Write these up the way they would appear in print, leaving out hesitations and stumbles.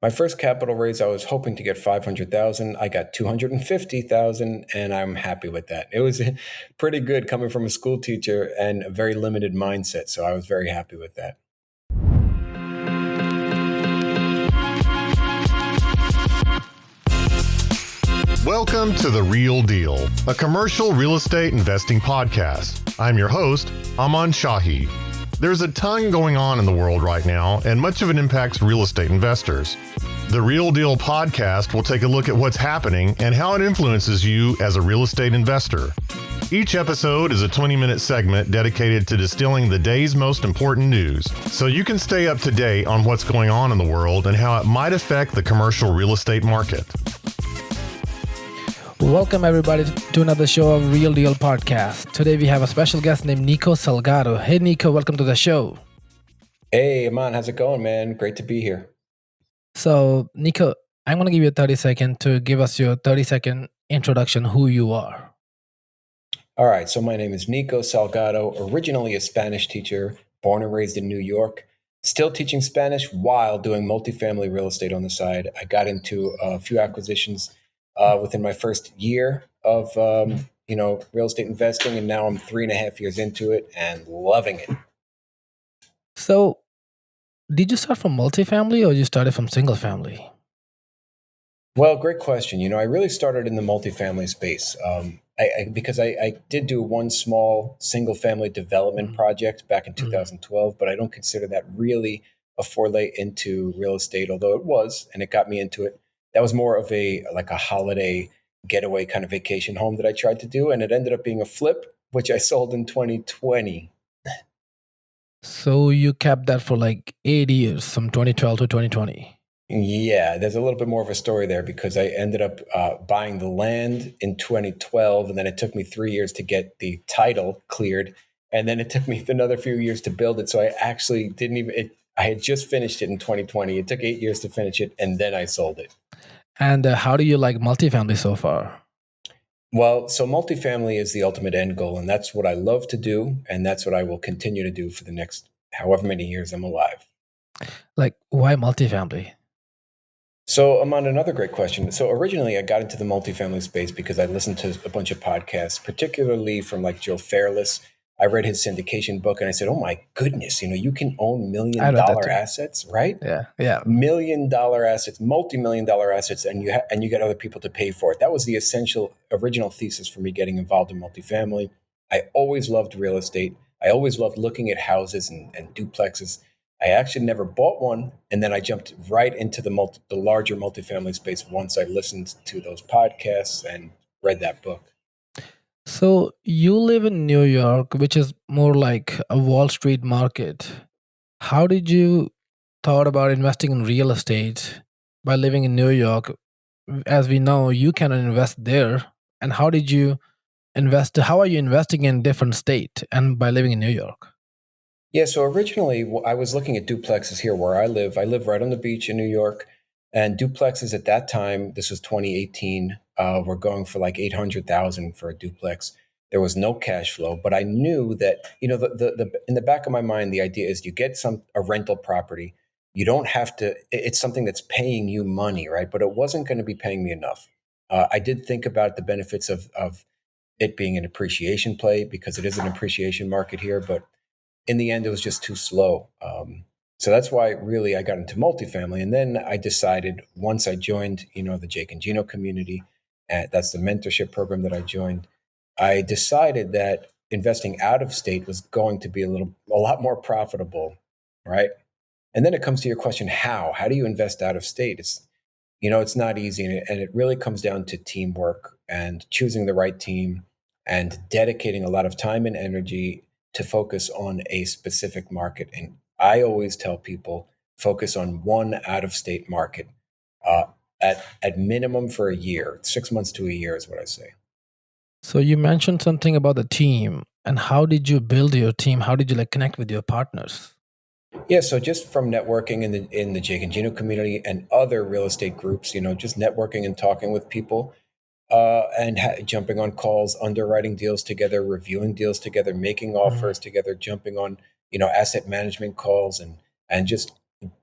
My first capital raise, I was hoping to get 500,000. I got 250,000, and I'm happy with that. It was pretty good coming from a school teacher and a very limited mindset, so I was very happy with that. Welcome to The Real Deal, a commercial real estate investing podcast. I'm your host, Aman Shahi. There's a ton going on in the world right now, and much of it impacts real estate investors. The Real Deal podcast will take a look at what's happening and how it influences you as a real estate investor. Each episode is a 20-minute segment dedicated to distilling the day's most important news, so you can stay up to date on what's going on in the world and how it might affect the commercial real estate market. Welcome everybody to another show of Real Deal Podcast. Today we have a special guest named Nico Salgado. Hey Nico, welcome to the show. Hey, Aman, how's it going, man? Great to be here. So Nico, I'm going to give you a 30-second to give us your 30-second introduction, who you are. All right, so my name is Nico Salgado, originally a Spanish teacher, born and raised in New York, still teaching Spanish while doing multifamily real estate on the side. I got into a few acquisitions within my first year of real estate investing, and now I'm 3.5 years into it and loving it. So did you start from multifamily or you started from single family? Well, great question. I really started in the multifamily space because I did do one small single family development project back in 2012, but I don't consider that really a foray into real estate, although it was, and it got me into it. That was more of a holiday getaway kind of vacation home that I tried to do, and it ended up being a flip, which I sold in 2020. So you kept that for like 8 years, from 2012 to 2020. Yeah, there's a little bit more of a story there because I ended up buying the land in 2012, and then it took me 3 years to get the title cleared, and then it took me another few years to build it. So I actually didn't even. I had just finished it in 2020. It took 8 years to finish it, and then I sold it. And how do you like multifamily so far? Well, so multifamily is the ultimate end goal, and that's what I love to do, and that's what I will continue to do for the next however many years I'm alive. Like, why multifamily? So, Aman, another great question. So originally I got into the multifamily space because I listened to a bunch of podcasts, particularly from like Joe Fairless. I read his syndication book and I said, oh my goodness, you can own $1 million I read that too. assets, right? Yeah. $1 million assets, multi-million-dollar assets, and you get other people to pay for it. That was the essential original thesis for me getting involved in multifamily. I always loved real estate. I always loved looking at houses and duplexes. I actually never bought one, and then I jumped right into the larger multifamily space once I listened to those podcasts and read that book. So you live in New York, which is more like a Wall Street market. How did you thought about investing in real estate by living in New York? As we know, you cannot invest there. And how did you invest? How are you investing in different state and by living in New York? Yeah, so originally I was looking at duplexes here where I live. I live right on the beach in New York, and duplexes at that time, this was 2018, were going for like 800,000 for a duplex. There was no cash flow, but I knew that the in the back of my mind, the idea is you get a rental property. You don't have to. It's something that's paying you money, right? But it wasn't going to be paying me enough. I did think about the benefits of it being an appreciation play because it is an appreciation market here, but in the end, it was just too slow. So that's why really I got into multifamily. And then I decided once I joined, the Jake and Gino community, that's the mentorship program that I joined. I decided that investing out of state was going to be a lot more profitable, right? And then it comes to your question, how do you invest out of state? It's not easy. And it really comes down to teamwork and choosing the right team and dedicating a lot of time and energy to focus on a specific market. And I always tell people, focus on one out-of-state market at minimum for a year. 6 months to a year is what I say. So you mentioned something about the team. And how did you build your team? How did you connect with your partners? Yeah, so just from networking in the Jake and Gino community and other real estate groups, just networking and talking with people. And jumping on calls, underwriting deals together, reviewing deals together, making offers together, jumping on asset management calls, and just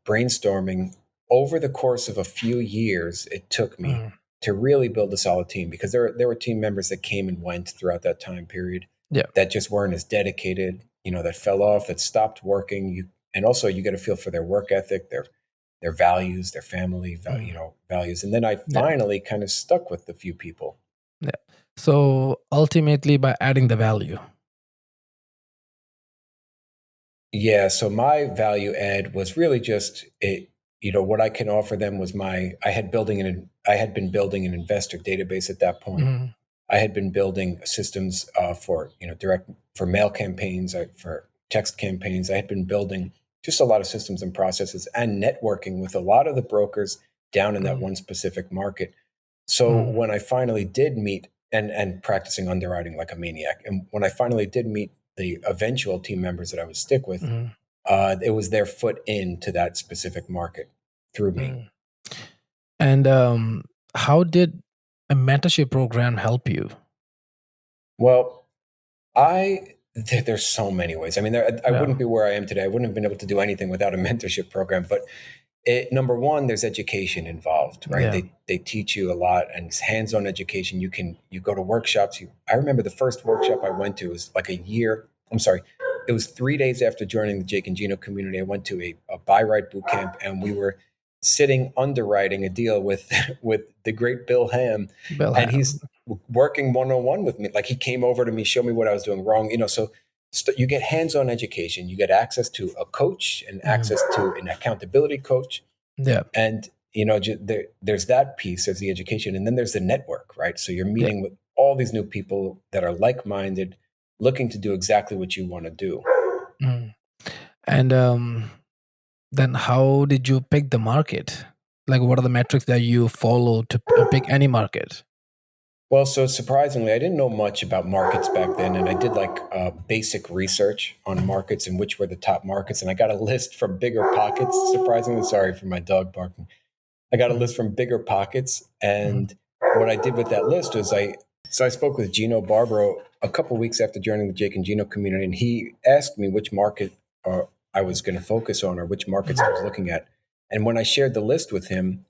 brainstorming over the course of a few years, it took me Mm. to really build a solid team, because there were team members that came and went throughout that time period Yeah. that just weren't as dedicated, that fell off, that stopped working. And also you get a feel for their work ethic, their values, their family, Mm. values. And then I Yeah. finally kind of stuck with a few people. Yeah. So ultimately, by adding the value. Yeah, so my value add was really just it. What I can offer them was I had been building an investor database at that point. Mm. I had been building systems for direct for mail campaigns, for text campaigns. I had been building just a lot of systems and processes, and networking with a lot of the brokers down in that Mm. one specific market. So Mm. when I finally did meet, and practicing underwriting like a maniac, and when I finally did meet the eventual team members that I would stick with, Mm. it was their foot into that specific market through me. Mm. And how did a mentorship program help you? Well, there's so many ways. I mean, I Yeah. wouldn't be where I am today. I wouldn't have been able to do anything without a mentorship program. But number one, there's education involved, right? Yeah. They teach you a lot, and it's hands-on education. You go to workshops. I remember the first workshop I went to was like a year. I'm sorry, it was 3 days after joining the Jake and Gino community. I went to a buy right boot camp, and we were sitting underwriting a deal with with the great Bill Ham, and Belham. he's working one-on-one with me. Like, he came over to me, show me what I was doing wrong. So you get hands-on education, you get access to a coach and Mm. access to an accountability coach, Yeah. and there's that piece, there's the education, and then there's the network, right? So you're Yeah. meeting with all these new people that are like-minded, looking to do exactly what you want to do. Mm. And then how did you pick the market? Like, what are the metrics that you follow to pick any market? Well, so surprisingly, I didn't know much about markets back then, and I did like basic research on markets and which were the top markets, and I got a list from Bigger Pockets. Surprisingly, sorry for my dog barking. I got a Mm. list from Bigger Pockets, Mm. and what I did with that list was I spoke with Gino Barbaro a couple weeks after joining the Jake and Gino community, and he asked me which market I was going to focus on, or which markets I was looking at. And when I shared the list with him,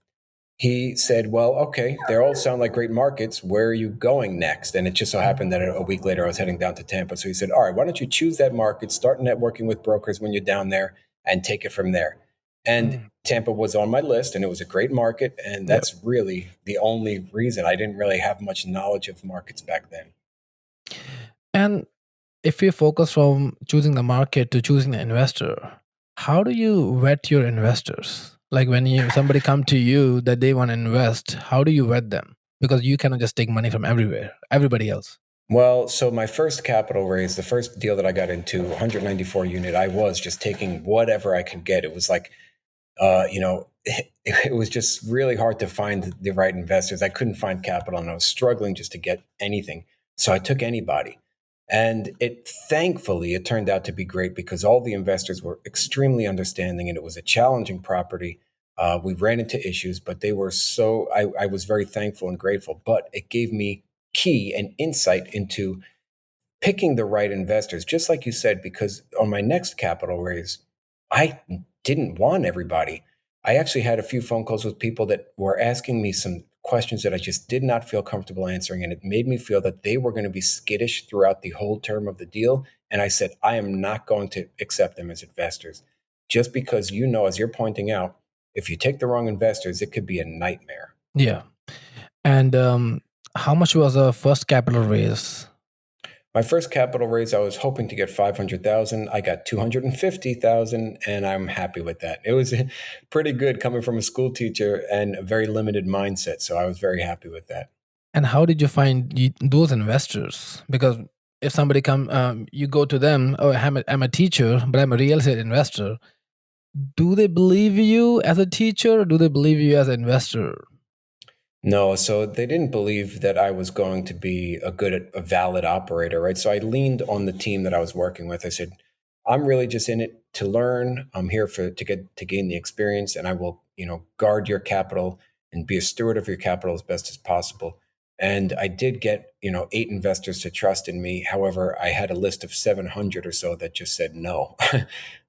he said, "Well, okay, they all sound like great markets. Where are you going next?" And it just so Mm. happened that a week later I was heading down to Tampa. So he said, "All right, why don't you choose that market, start networking with brokers when you're down there, and take it from there." And Mm. Tampa was on my list, and it was a great market. And Yep. that's really the only reason. I didn't really have much knowledge of markets back then. And if you focus from choosing the market to choosing the investor, how do you vet your investors? Like, when you somebody come to you that they want to invest, how do you vet them? Because you cannot just take money from everywhere, everybody else. Well, so my first capital raise, the first deal that I got into, 194 unit, I was just taking whatever I could get. It was like, it was just really hard to find the right investors. I couldn't find capital, and I was struggling just to get anything. So I took anybody. And thankfully, it turned out to be great, because all the investors were extremely understanding, and it was a challenging property. We ran into issues, but I was very thankful and grateful. But it gave me key and insight into picking the right investors, just like you said, because on my next capital raise, I didn't want everybody. I actually had a few phone calls with people that were asking me some questions that I just did not feel comfortable answering. And it made me feel that they were going to be skittish throughout the whole term of the deal. And I said, I am not going to accept them as investors. Just because, as you're pointing out, if you take the wrong investors, it could be a nightmare. Yeah. And how much was a first capital raise? My first capital raise, I was hoping to get 500,000. I got 250,000, and I'm happy with that. It was pretty good coming from a school teacher and a very limited mindset. So I was very happy with that. And how did you find those investors? Because if somebody come, you go to them. Oh, I'm a teacher, but I'm a real estate investor. Do they believe you as a teacher, or do they believe you as an investor? No, so they didn't believe that I was going to be a valid operator, right? So I leaned on the team that I was working with. I said, I'm really just in it to learn. I'm here to gain the experience, and I will, guard your capital and be a steward of your capital as best as possible. And I did get, 8 investors to trust in me. However, I had a list of 700 or so that just said no.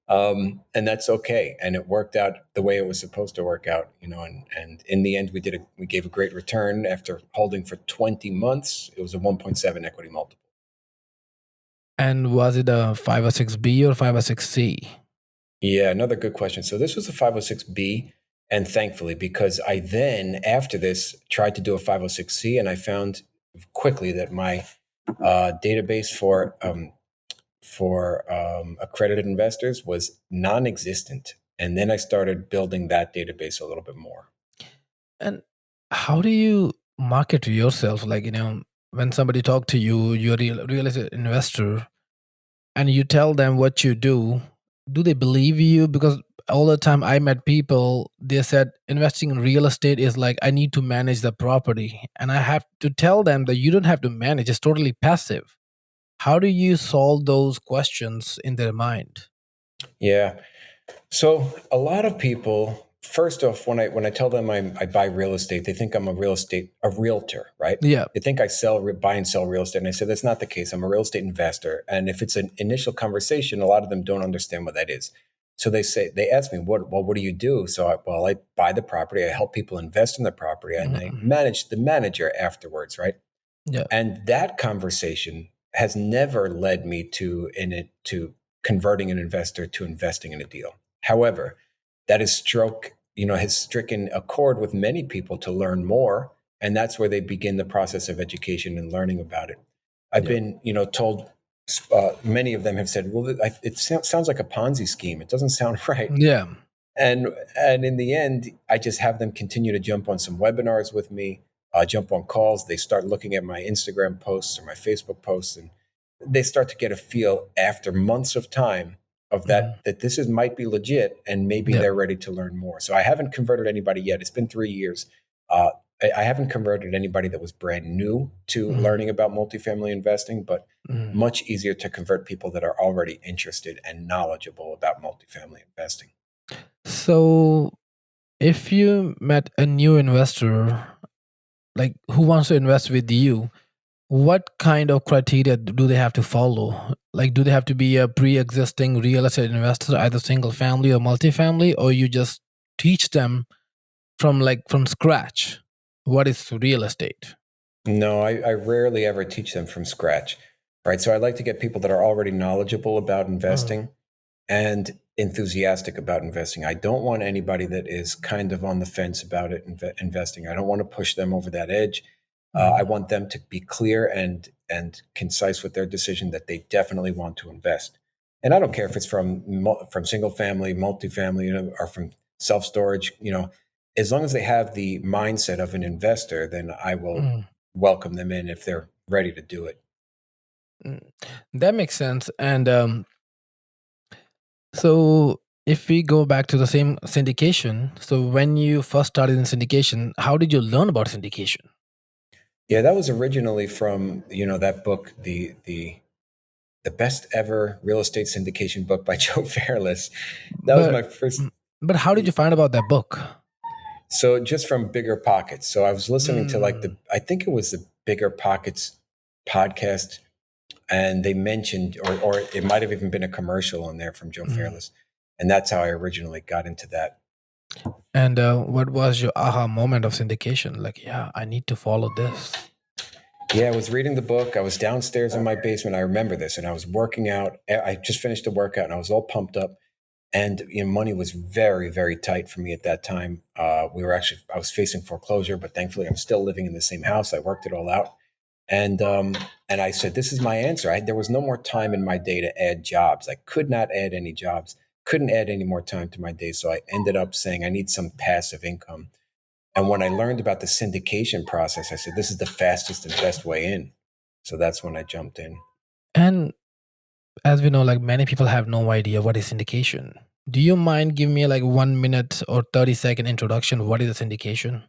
And that's okay. And it worked out the way it was supposed to work out, and in the end, we gave a great return after holding for 20 months. It was a 1.7 equity multiple. And was it a 506B or 506C? Yeah, another good question. So this was a 506B, and thankfully, because I then, after this, tried to do a 506C, and I found quickly that my database for accredited investors was non-existent, and then I started building that database a little bit more. And how do you market to yourself? Like, when somebody talk to you, you're a real estate investor, and you tell them what you do they believe you? Because all the time I met people, they said investing in real estate is like, I need to manage the property. And I have to tell them that you don't have to manage, it's totally passive. How do you solve those questions in their mind? Yeah. So a lot of people, first off, when I tell them I buy real estate, they think I'm a realtor, right? Yeah. They think I buy and sell real estate, and I say that's not the case. I'm a real estate investor, and if it's an initial conversation, a lot of them don't understand what that is. So they ask me, what do you do? So I buy the property, I help people invest in the property, and I Mhm. manage the manager afterwards, right? Yeah. And that conversation has never led me to converting an investor to investing in a deal. However, that has stricken a chord with many people to learn more, and that's where they begin the process of education and learning about it. I've Yeah. been, told. Many of them have said, "Well, it sounds like a Ponzi scheme. It doesn't sound right." Yeah. And in the end, I just have them continue to jump on some webinars with me, jump on calls. They start looking at my Instagram posts or my Facebook posts, and they start to get a feel after months of time of Mhm. that this is might be legit, and maybe Yeah. they're ready to learn more. So I haven't converted anybody yet. It's been 3 years. Uh, I haven't converted anybody that was brand new to Mhm. learning about multifamily investing, but Mhm. much easier to convert people that are already interested and knowledgeable about multifamily investing. So if you met a new investor, like who wants to invest with you, what kind of criteria do they have to follow? Like, do they have to be a pre-existing real estate investor, either single family or multifamily, or you just teach them from scratch what is real estate? No, I rarely ever teach them from scratch, right? So I like to get people that are already knowledgeable about Mm, investing and enthusiastic about investing. I don't want anybody that is kind of on the fence about investing. I don't want to push them over that edge. I mm, want them to be clear and concise with their decision that they definitely want to invest. And I don't care if it's from single family, multifamily, or from self storage. As long as they have the mindset of an investor, then I will mm, welcome them in if they're ready to do it. mm. That makes sense. And so, if we go back to the same syndication, so when you first started in syndication, how did you learn about syndication? Yeah, that was originally from that book, the best ever real estate syndication book by Joe Fairless. That was But my first. mm, but how did you find about that book? So just from Bigger Pockets. So I was listening to Mm, I think it was the Bigger Pockets podcast, and they mentioned, or it might have even been a commercial on there from Joe mm. Fairless, and that's how I originally got into that. And what was your aha moment of syndication? Like, yeah, I need to follow this. Yeah, I was reading the book. I was downstairs in my basement. I remember this, and I was working out. I just finished a workout, and I was all pumped up. And money was very, very tight for me at that time. I was facing foreclosure, but thankfully, I'm still living in the same house. I worked it all out, and and I said, "This is my answer." There was no more time in my day to add jobs. I could not add any jobs. Couldn't add any more time to my day. So I ended up saying, "I need some passive income." And when I learned about the syndication process, I said, "This is the fastest and best way in." So that's when I jumped in. And as we know, like many people have no idea what is syndication. Do you mind giving me like 1 minute or 30-second introduction? What is a syndication?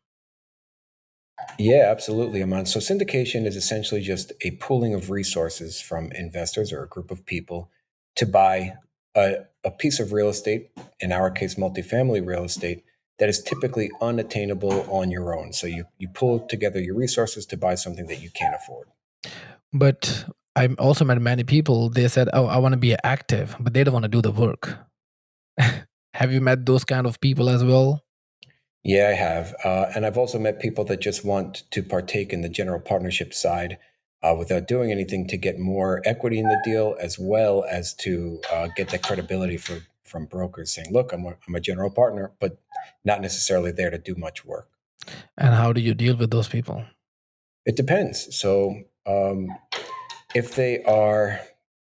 Yeah, absolutely, Aman. So syndication is essentially just a pooling of resources from investors or a group of people to buy a piece of real estate, in our case, multifamily real estate, that is typically unattainable on your own. So you pull together your resources to buy something that you can't afford. But I also met many people, they said, oh, I want to be active, but they don't want to do the work. Have you met those kind of people as well? Yeah, I have. And I've also met people that just want to partake in the general partnership side without doing anything to get more equity in the deal, as well as to get that credibility from brokers saying, look, I'm a general partner, but not necessarily there to do much work. And how do you deal with those people? It depends. So if they are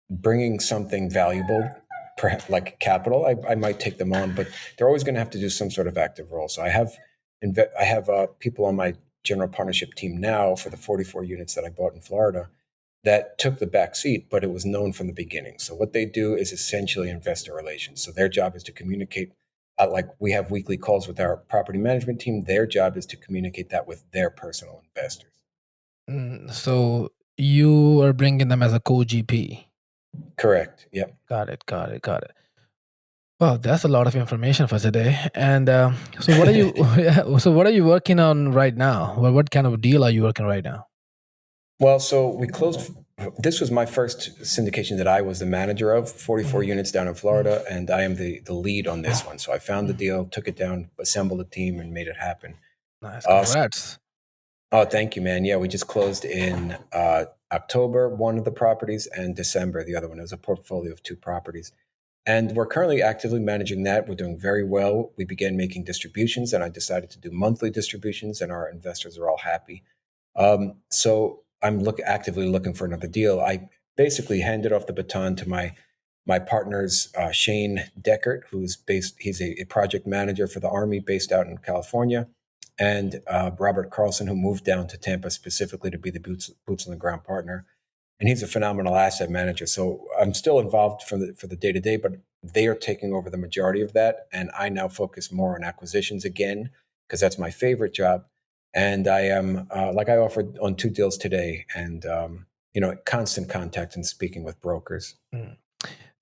bringing something valuable, perhaps like capital, I might take them on, but they're always going to have to do some sort of active role. So I have people on my general partnership team now for the 44 units that I bought in Florida that took the back seat, but it was known from the beginning. So what they do is essentially investor relations. So their job is to communicate. Like we have weekly calls with our property management team. Their job is to communicate that with their personal investors. So you are bringing them as a co-GP. Correct. Yep. Got it. Got it. Got it. Well, that's a lot of information for today. And so, what are you? So, what are you working on right now? Well, what kind of deal are you working right now? Well, so we closed. This was my first syndication that I was the manager of, 44 Mhm. units down in Florida, and I am the lead on this one. So I found the Mhm. deal, took it down, assembled a team, and made it happen. Nice. Uh, Congrats. oh, thank you, man. Yeah, we just closed in October, one of the properties, and December, the other one. It was a portfolio of two properties. And we're currently actively managing that. We're doing very well. We began making distributions, and I decided to do monthly distributions, and our investors are all happy. So I'm actively looking for another deal. I basically handed off the baton to my partners, Shane Deckert, who's based. He's a project manager for the Army, based out in California, and Robert Carlson, who moved down to Tampa specifically to be the boots on the ground partner. And he's a phenomenal asset manager. So I'm still involved for the day to day, but they are taking over the majority of that, and I now focus more on acquisitions again because that's my favorite job. And I am like I offered on two deals today, and constant contact and speaking with brokers. Mm.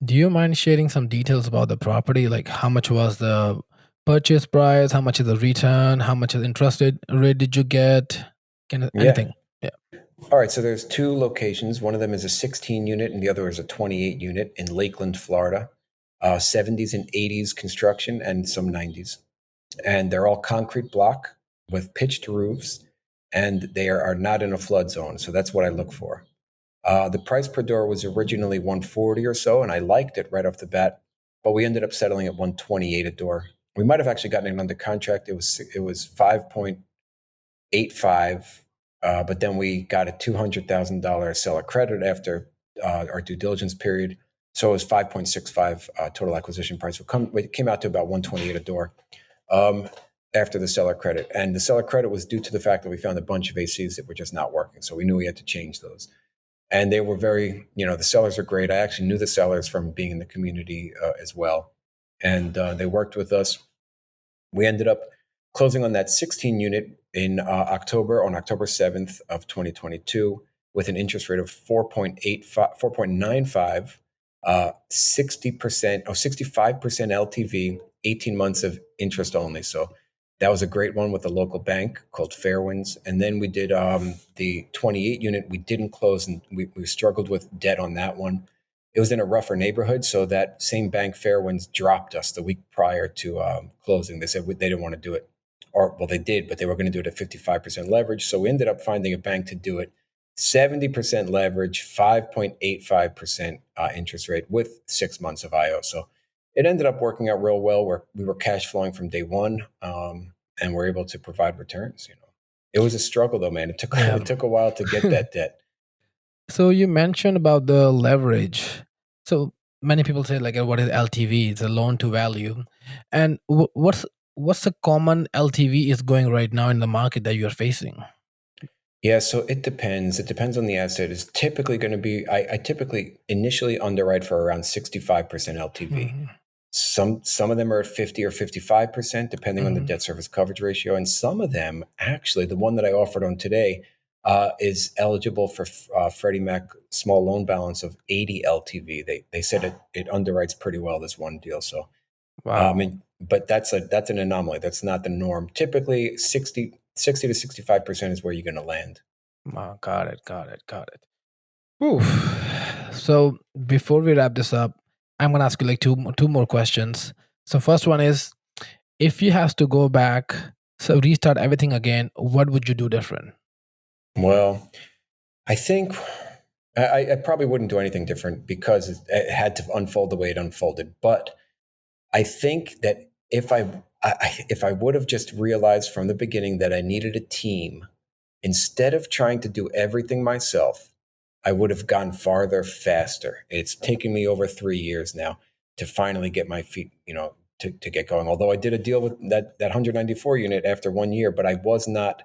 Do you mind sharing some details about the property? Like, how much was the purchase price? How much is the return? How much is interest rate did you get? Yeah. Anything? Yeah. All right. So there's two locations. One of them is a 16 unit, and the other is a 28 unit in Lakeland, Florida. 70s and 80s construction, and some 90s. And they're all concrete block with pitched roofs, and they are not in a flood zone. So that's what I look for. The price per door was originally 140 or so, and I liked it right off the bat, but we ended up settling at 128 a door. We might have actually gotten it under contract. It was 5.85, but then we got a $200,000 seller credit after our due diligence period. So it was 5.65 total acquisition price. It came out to about 128 a door um, after the seller credit. And the seller credit was due to the fact that we found a bunch of ACs that were just not working. So we knew we had to change those. And they were the sellers are great. I actually knew the sellers from being in the community as well. And they worked with us. We ended up closing on that 16 unit in on October 7th of 2022 with an interest rate of 4.95, 60%, 65% LTV, 18 months of interest only. So that was a great one with a local bank called Fairwinds. And then we did the 28 unit. We didn't close, and we struggled with debt on that one. It was in a rougher neighborhood, so that same bank, Fairwinds, dropped us the week prior to closing. They said they didn't want to do it, or well, they did, but they were going to do it at 55% leverage. So we ended up finding a bank to do it, 70% leverage, 5.85% interest rate with 6 months of IO. So it ended up working out real well. Where we were cash flowing from day one, and we're able to provide returns. It was a struggle though, man. It took Yeah. it took a while to get that debt. So you mentioned about the leverage. So many people say like, what is LTV? It's a loan to value, and what's the common LTV is going right now in the market that you are facing? Yeah, so it depends. It depends on the asset. It's typically going to be, I typically initially underwrite for around 65% LTV. Hmm. Some of them are at 50 or 55%, depending on the Hmm. debt service coverage ratio. And some of them, actually, the one that I offered on today, is eligible for Freddie Mac small loan balance of 80 LTV. They said it underwrites pretty well, this one deal. So Wow. but that's an anomaly. That's not the norm. Typically 60 to 65% is where you're going to land. Wow. Got it. Got it. Got it. Oof. So before we wrap this up, I'm gonna ask you like two more questions. So first one is, if you have to go back, so restart everything again, what would you do different? Well, I think I probably wouldn't do anything different because it had to unfold the way it unfolded. But I think that if I would have just realized from the beginning that I needed a team, instead of trying to do everything myself, I would have gone farther faster. It's taken me over 3 years now to finally get my feet, to get going. Although I did a deal with that 194 unit after 1 year, but I was not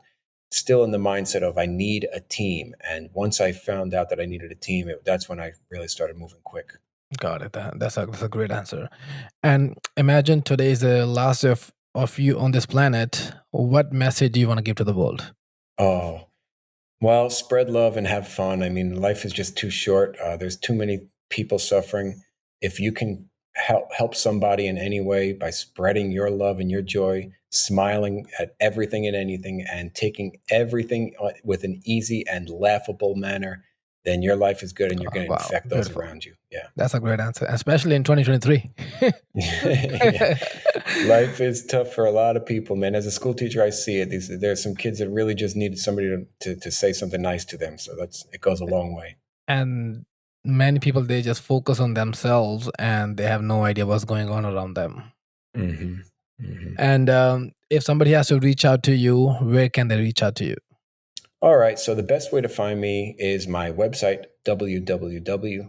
still in the mindset of I need a team. And once I found out that I needed a team, that's when I really started moving quick. Got it. That's a great answer. And imagine today is the last of you on this planet. What message do you want to give to the world? Oh, well, spread love and have fun. I mean, life is just too short. There's too many people suffering. If you can help somebody in any way by spreading your love and your joy, smiling at everything and anything, and taking everything with an easy and laughable manner, then your life is good, and you're going to Wow, infect those beautiful. around you. Yeah. That's a great answer, especially in 2023. Yeah. Life is tough for a lot of people, man. As a school teacher, I see it. There's some kids that really just needed somebody to say something nice to them. So it goes a long way. And many people, they just focus on themselves and they have no idea what's going on around them. Hmm. Hmm. And if somebody has to reach out to you, where can they reach out to you? All right. So the best way to find me is my website, Mm.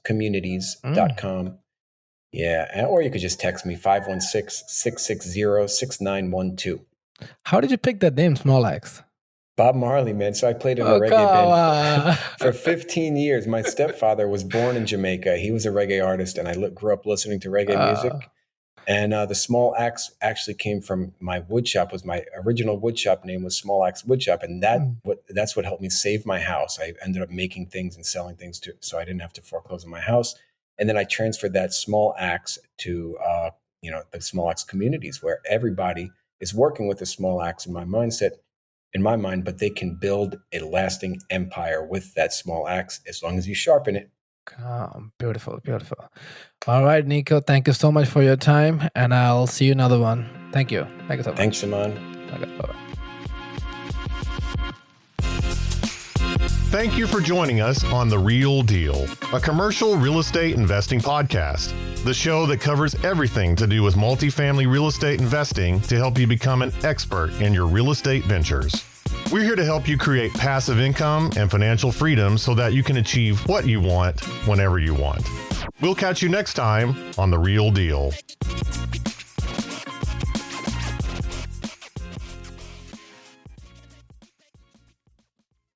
www.smallactscommunities.com. Yeah. Or you could just text me 516-660-6912. How did you pick that name, Small Axe? Bob Marley, man. So I played in a Oh, reggae come band on. for 15 years. My stepfather was born in Jamaica. He was a reggae artist, and I grew up listening to reggae Uh, music. And the Small Axe actually came from my wood shop. Was my original wood shop name was Small Axe Wood Shop, and mm, that's what helped me save my house. I ended up making things and selling things too, so I didn't have to foreclose on my house. And then I transferred that Small Axe to the Small Axe communities, where everybody is working with the Small Axe in my mindset, in my mind, but they can build a lasting empire with that small axe as long as you sharpen it. beautiful, beautiful. All right, Nico, thank you so much for your time, and I'll see you another one. Thank you. Thank you so Thanks, much. Saman. Okay, bye-bye. Thank you for joining us on The Real Deal, a commercial real estate investing podcast, the show that covers everything to do with multifamily real estate investing to help you become an expert in your real estate ventures. We're here to help you create passive income and financial freedom so that you can achieve what you want whenever you want. We'll catch you next time on The Real Deal.